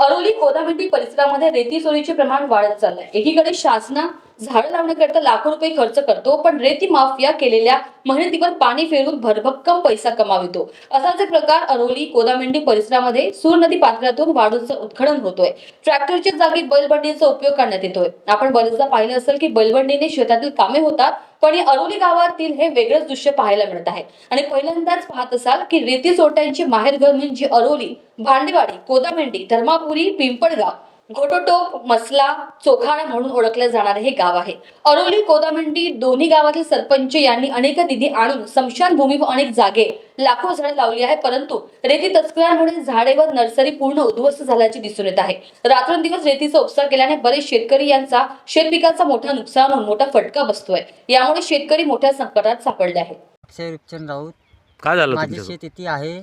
अरोली कोदामेंडी परिसरामध्ये रेती चोरीचे प्रमाण वाढत चाललंय। एकीकडे शासना झाडं लावण्याकरता लाखो रुपये खर्च करतो, पण रेती माफिया केलेल्या मेहनतीवर पाणी फेरून भरभक्कम पैसा कमावितो। असाच एक प्रकार अरोली कोदामेंडी परिसरामध्ये सूर नदी पात्रातून वाळूचं उत्खनन होतोय। ट्रॅक्टरच्या जागी बैलबंडीचा उपयोग करण्यात येतोय। आपण बरेचदा पाहिलं असेल की बैलबंडीने शेतातील कामे होतात, पण या अरोली गावातील हे वेगळंच दृश्य पाहायला मिळत आहे। आणि पहिल्यांदाच पाहत असाल की रेती चोरट्यांची माहेरघर म्हणजे अरोली, भांडेवाडी, कोदामेंडी, धर्मापुरी, पिंपळगाव, घोटोटोप, मसला, चोखाडा म्हणून ओळखले जाणारे हे गाव आहे। अरोली कोदामेंडी दोन्ही गावातील सरपंच यांनी अनेक निधी आणून स्मशानभूमी व अनेक जागे लाखो झाडे लावली आहे, परंतु रेती तस्करांमुळे झाडे व नर्सरी पूर्ण उद्ध्वस्त झाल्याचे दिसून येत आहे। रात्रंदिवस रेतीचा उपसा केल्याने बरेच शेतकरी यांचा शेतपिकाचा मोठा नुकसान होऊन मोठा फटका बसतोय। यामुळे शेतकरी मोठ्या संकटात सापडले आहेत। अक्षय रुपचंद राऊत, काय झालं माझी तुमच्या शेत इथे आहे।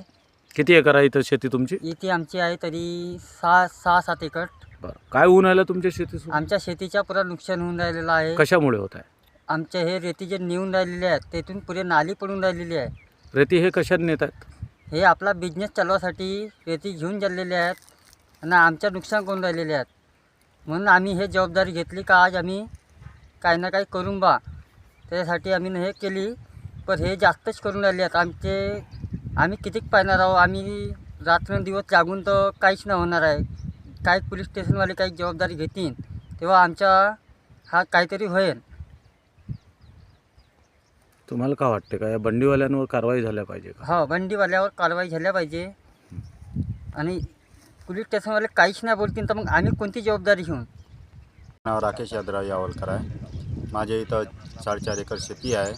किती एकर आहे इथं शेती तुमची? इथे आमची आहे तरी 6-7 एकर। बरं, काय ऊन आलं तुमच्या शेतीत? आमच्या शेतीच्या पुरा नुकसान होऊन राहिलेलं आहे। कशामुळे होत आहे? आमचे हे रेती जे नेऊन राहिलेले आहेत तेथून पुरे नाली पडून राहिलेली आहे। रेती हे कशात नेतात? हे आपला बिझनेस चालवासाठी रेती घेऊन चाललेले आहेत आणि आमच्या नुकसान करून राहिलेले आहेत। म्हणून आम्ही हे जबाबदारी घेतली का आज आम्ही काही ना काही करून बा, त्यासाठी आम्ही हे केली। पण हे जास्तच करून राहिले आहेत। आम्ही कितीक पाहणार आहोत? आम्ही रात्रंदिवस जागून तर काहीच नाही होणार आहे। काही पोलीस स्टेशनवाले काही जबाबदारी घेतील तेव्हा आमचा हा काहीतरी होईल। तुम्हाला काय वाटते का या बंडीवाल्यांवर कारवाई झाल्या पाहिजे का? हो, बंडीवाल्यावर कारवाई झाल्या पाहिजे आणि पोलीस स्टेशनवाले काहीच नाही बोलतील तर मग आम्ही कोणती जबाबदारी घेऊन? नाव राकेश यादवराव यावलकर आहे। माझ्या इथं 4.5 एकर शेती आहे।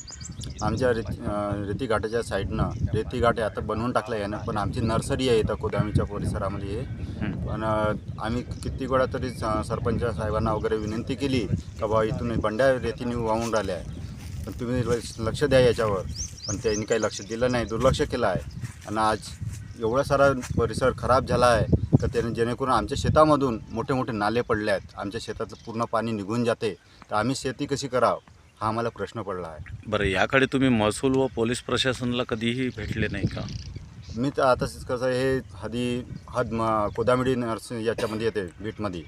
आमच्या रेती घाटाच्या साईडनं रेती घाट आहे आता बनवून टाकलं आहे ना, पण आमची नर्सरी आहे इथं कोदामीच्या परिसरामध्ये आहे। पण आम्ही किती वेळा तरी सरपंच साहेबांना वगैरे विनंती केली का बा इथून बंड्या रेतीने वाहून राहिल्या आहे, पण तुम्ही लक्ष द्या याच्यावर। पण त्यांनी काही लक्ष दिलं नाही, दुर्लक्ष केलं आहे। आणि आज एवढा सारा परिसर खराब झाला आहे तर त्याने जेणेकरून आमच्या शेतामधून मोठे मोठे नाले पडले आहेत। आमच्या शेतातलं पूर्ण पाणी निघून जाते, तर आम्ही शेती कशी करावं हा आम्हाला प्रश्न पडला आहे। बरं, याकडे तुम्ही महसूल व पोलीस प्रशासनाला कधीही भेटले नाही का? मी तर आता कसं हे कोदामेंडी नर्सरी याच्यामध्ये येते बीटमध्ये,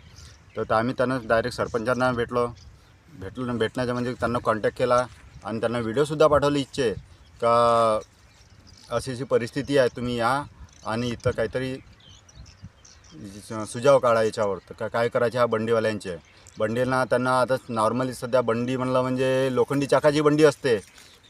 तर आम्ही त्यांना डायरेक्ट सरपंचांना भेटण्याच्या म्हणजे त्यांना कॉन्टॅक्ट केला आणि त्यांना व्हिडिओसुद्धा पाठवले इच्छे का अशी अशी परिस्थिती आहे, तुम्ही या आणि इथं काहीतरी सुझाव काढा याच्यावर। तर काय करायचे ह्या बंडीवाल्यांचे बंडीला त्यांना आता नॉर्मली सध्या बंडी म्हणलं म्हणजे लोखंडी चाकाची बंडी असते,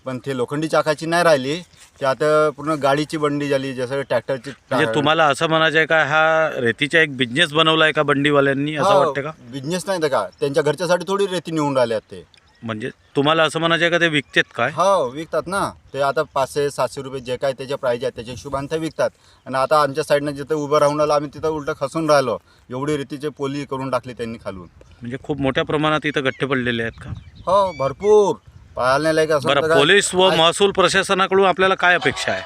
पण ते लोखंडी चाकाची नाही राहिली, ते आता पूर्ण गाडीची बंडी झाली, जसं ट्रॅक्टरची। म्हणजे तुम्हाला असं म्हणायचं आहे का हा रेतीचा एक बिझनेस बनवला आहे का बंडीवाल्यांनी, असं वाटतं का? बिझनेस नाही तर का त्यांच्या घरच्यासाठी थोडी रेती नेऊन राहिले आहेत ते। म्हणजे तुम्हाला असं म्हणायचं आहे का ते विकतात काय? हो, विकतात ना ते। आता 500-700 रुपये जे काय त्याच्या प्राईज आहे त्याच्या हिशोबाने ते विकतात। आणि आता आमच्या साईडनं जिथं उभं राहून राहिलो आम्ही तिथं उलटं खसून राहिलो, एवढी रेतीचे पोली करून टाकली त्यांनी खालून। म्हणजे खूप मोठ्या प्रमाणात इथं गट्टे पडलेले आहेत का? हो, भरपूर पाहायला नाही का। बरं, पोलीस व महसूल प्रशासनाकडून आपल्याला काय अपेक्षा आहे?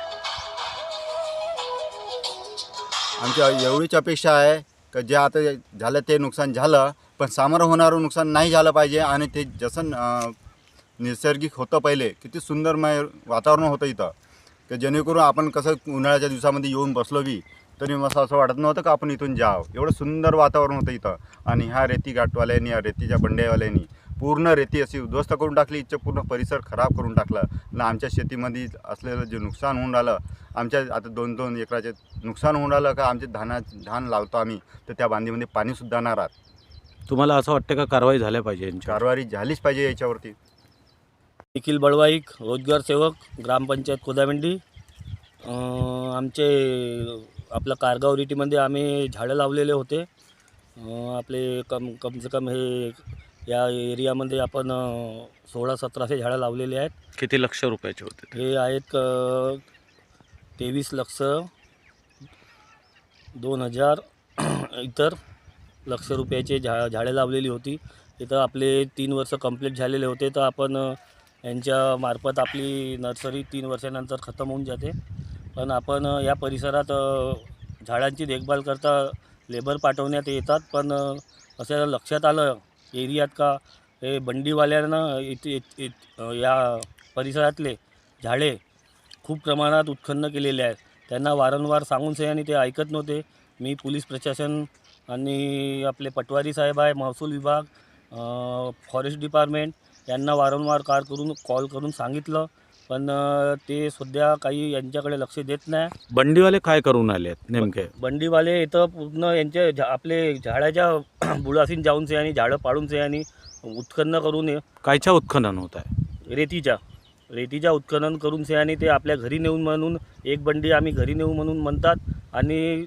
आमची एवढीच अपेक्षा आहे की जे आता झालं ते नुकसान झालं, पण सामोरं होणारं नुकसान नाही झालं पाहिजे। आणि ते जसं नैसर्गिक होतं पहिले किती सुंदरमय वातावरण होतं इथं, की जेणेकरून आपण कसं उन्हाळ्याच्या दिवसामध्ये येऊन बसलो बी तरी मस्त असं वाटत नव्हतं का आपण इथून जावं, एवढं सुंदर वातावरण होतं इथं। आणि ह्या रेती घाटवाल्यांनी, या रेतीच्या बंड्यावाल्यांनी पूर्ण रेती अशी उद्ध्वस्त करून टाकली, इथं पूर्ण परिसर खराब करून टाकला। आणि आमच्या शेतीमध्ये असलेलं जे नुकसान होऊन राहिलं, आमच्या आता 2-2 एकराचे नुकसान होऊन राहिलं का आमचे धान लावतो आम्ही, तर त्या बांधीमध्ये पाणीसुद्धा नाही राहत। तुम्हाला असं वाटतं का कारवाई झाल्या पाहिजे यांच्यावर? कारवाई झालीच पाहिजे याच्यावरती। निखिल बळवाईक, रोजगार सेवक, ग्रामपंचायत कोदामेंडी। आमचे आपलं कारगाव रिटीमध्ये आम्ही झाडं लावलेले होते। आपले कम से कम हे या एरियामध्ये आपण 1600-1700 झाडं लावलेले आहेत। किती लक्ष रुपयाचे होते ते? हे आहेत 23,02,000 इतर लक्ष रुपयाचे झाडे लावलेली होती। इथं आपले 3 वर्ष कंप्लीट झालेले होते, तर आपण यांच्या मार्फत आपली नर्सरी 3 वर्षानंतर खतम होऊन जाते। पण आपण या परिसरात झाडांची देखभाल करता लेबर पाठवण्यात येतात, पण असं लक्षात आलं एरियात का हे बंडीवाल्यांना या परिसरातले झाडे खूप प्रमाणात उत्खनन केलेले आहेत। त्यांना वारंवार सांगून आणि ते ऐकत नव्हते। मी पोलीस प्रशासन आणि आपले पटवारी साहेब आहे, महसूल विभाग, फॉरेस्ट डिपार्टमेंट यांना वारंवार कॉल करून सांगितलं, पण ते सध्या काही यांच्याकडे लक्ष देत नाही. बंडीवाले काय करून आले आहेत नेमके? बंडीवाले इथं पूर्ण यांचे आपले झाडाच्या बुडासीन जाऊन से आणि झाडं पाडून से आणि उत्खनन करून कायच्या उत्खनन होत आहे? रेतीच्या उत्खनन करून से आणि ते आपल्या घरी नेऊन म्हणून एक बंडी आम्ही घरी नेऊ म्हणून म्हणतात आणि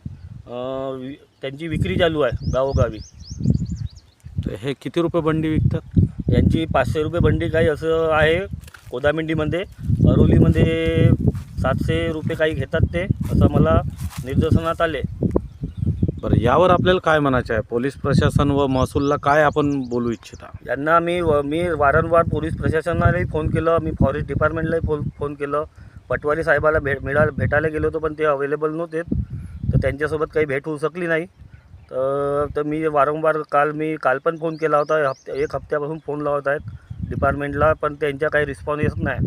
त्यांची विक्री चालू आहे गावोगावी. तर हे किती रुपये बंडी विकतात? यांची 500 रुपये बंडी काही असं आहे कोदामिंडीमध्ये. अरोलीमध्ये 700 रुपये काही घेतात ते, असं मला निदर्शनात आले. बरं, यावर आपल्याला काय म्हणायचं आहे? पोलीस प्रशासन व महसूलला काय आपण बोलू इच्छिता? यांना मी वारंवार पोलीस प्रशासनालाही फोन केलं, मी फॉरेस्ट डिपार्टमेंटलाही फोन केलं, पटवारी साहेबाला भेटायला गेलो होतो, पण ते अवेलेबल नव्हते, तर त्यांच्यासोबत काही भेट होऊ शकली नाही. तर मी वारंवार काल पण फोन केला होता, एक हप्त्यापासून फोन लावत आहेत डिपार्टमेंटला, पण त्यांच्या काही रिस्पॉन्स येत नाही.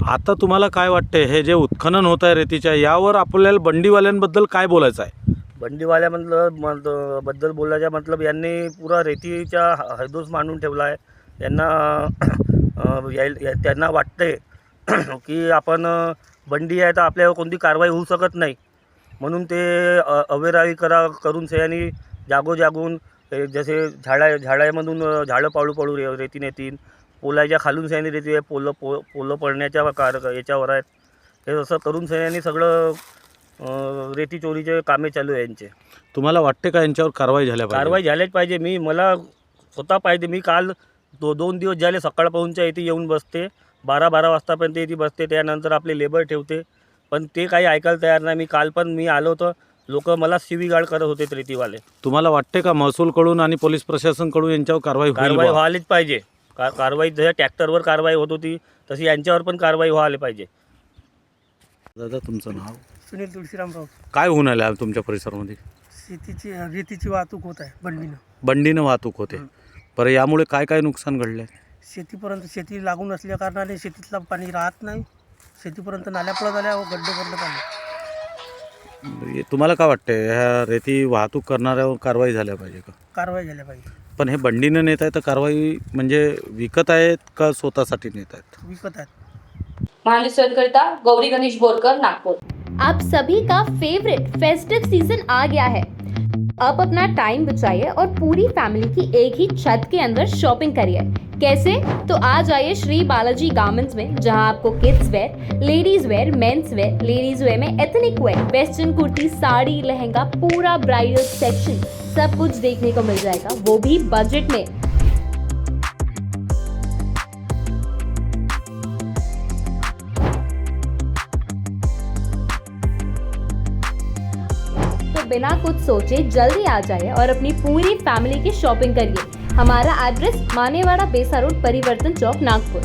आता तुम्हाला काय वाटते, हे जे उत्खनन होत आहे रेतीच्या, यावर आपल्याला बंडीवाल्यांबद्दल काय बोलायचं आहे? बंडीवाल्याबद्दल बोलायचा मतलब यांनी पुरा रेतीच्या हैदोस मांडून ठेवला आहे. त्यांना वाटते की आपण बंडी आहे तर आपल्यावर कोणती कारवाई होऊ शकत नाही, म्हणून ते अवेरावी करून से आणि जागून जसे झाडामधून झाडं पाडू रेती नेतीन, पोलाच्या खालून सयानी रेती आहे, पोलं पडण्याच्या याच्यावर आहेत. हे असं करून सयानी सगळं रेती चोरीचे कामे चालू आहे यांचे. तुम्हाला वाटते का यांच्यावर कारवाई झाल्यास पाहिजे? मला स्वतः पाहिजे. मी काल 2 दिवस झाले सकाळपासूनच्या इथे येऊन बसते, 12 वाजतापर्यंत इथे बसते, त्यानंतर आपले लेबर ठेवते, पण ते काही ऐकायला तयार नाही. काल पण आलो होतो, लोक मला शिवीगाळ करत होते रेतीवाले. तुम्हाला वाटते का महसूलकडून आणि पोलीस प्रशासनकडून यांच्यावर कारवाई व्हायलाच पाहिजे? कारवाई जशा ट्रॅक्टरवर कारवाई होत होती तशी यांच्यावर पण कारवाई व्हायला पाहिजे. दादा, तुमचं नाव? सुनील तुळशीरामराव. काय होऊन आलं तुमच्या परिसरामध्ये? रेतीची वाहतूक होत आहे बंडीनं वाहतूक होते. बरं, यामुळे काय नुकसान घडलं? शेती लागून असल्या कारणाने शेतीतलं पाणी राहत नाही, शेतीपर्यंत नाल्या पडत आल्या व गड्डे पडत आले. तुम्हाला काय वाटते, ह्या रेती वाहतूक करणाऱ्यावर कारवाई झाल्या पाहिजे का? कारवाई झाल्या पाहिजे. पण हे बंडीनं नेत आहे तर कारवाई म्हणजे विकत आहेत का स्वतःसाठी नेत आहेत? विकत आहेत. महानिसर्गकरिता गौरी गणेश बोरकर, नागपुर. आप सभी का फेवरेट फेस्टिव सीजन आ गया है। अब अपना टाइम बचाइए और पूरी फैमिली की एक ही छत के अंदर शॉपिंग करिए। कैसे? तो आ जाइए श्री बालाजी गारमेंट्स में, जहां आपको kids wear, ladies wear, men's wear, ladies wear में ethnic wear, western kurti, sari, lehenga, पूरा ब्राइडल सेक्शन सब कुछ देखने को मिल जाएगा, वो भी बजट में। बिना कुछ सोचे जल्दी आ जाइए और अपनी पूरी फैमिली की शॉपिंग करिए। हमारा एड्रेस मानेवाड़ा बेसा रोड, परिवर्तन चौक, नागपुर।